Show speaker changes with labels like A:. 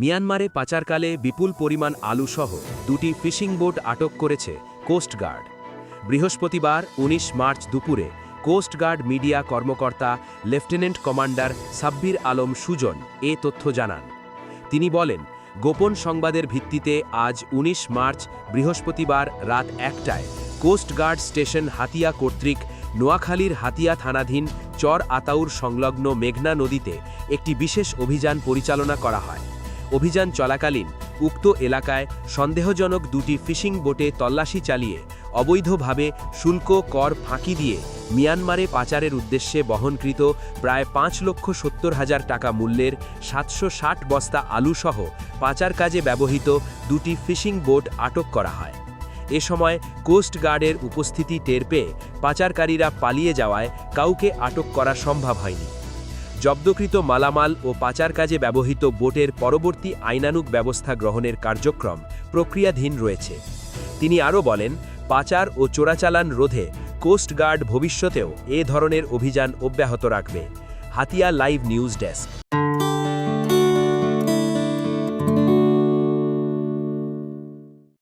A: মিয়ানমারে পাচারকালে বিপুল পরিমাণ আলুসহ দুটি ফিশিং বোট আটক করেছে কোস্টগার্ড। বৃহস্পতিবার ১৯ মার্চ দুপুরে কোস্টগার্ড মিডিয়া কর্মকর্তা লেফটেন্যান্ট কমান্ডার সাব্বির আলম সুজন এ তথ্য জানান। তিনি বলেন, গোপন সংবাদের ভিত্তিতে আজ ১৯ মার্চ বৃহস্পতিবার রাত ১টায় কোস্টগার্ড স্টেশন হাতিয়া কর্তৃক নোয়াখালীর হাতিয়া থানাধীন চর আতাউর সংলগ্ন মেঘনা নদীতে একটি বিশেষ অভিযান পরিচালনা করা হয়। অভিযান চলাকালীন উক্ত এলাকায় সন্দেহজনক দুটি ফিশিং বোটে তল্লাশি চালিয়ে অবৈধভাবে শুল্ক কর ফাঁকি দিয়ে মিয়ানমারে পাচারের উদ্দেশ্যে বহনকৃত প্রায় ৫,৭০,০০০ টাকা মূল্যের ৭৬০ বস্তা আলুসহ পাচার কাজে ব্যবহৃত দুটি ফিশিং বোট আটক করা হয়। এ সময় কোস্টগার্ডের উপস্থিতি টের পেয়ে পাচারকারীরা পালিয়ে যাওয়ায় কাউকে আটক করা সম্ভব হয়নি। জব্দকৃত মালামাল ও পাচার কাজে ব্যবহৃত বোটের পরবর্তী আইনানুগ ব্যবস্থা গ্রহণের কার্যক্রম প্রক্রিয়াধীন রয়েছে। তিনি আরও বলেন, পাচার ও চোরাচালান রোধে কোস্টগার্ড ভবিষ্যতেও এ ধরনের অভিযান অব্যাহত রাখবে। Hatiya live news desk.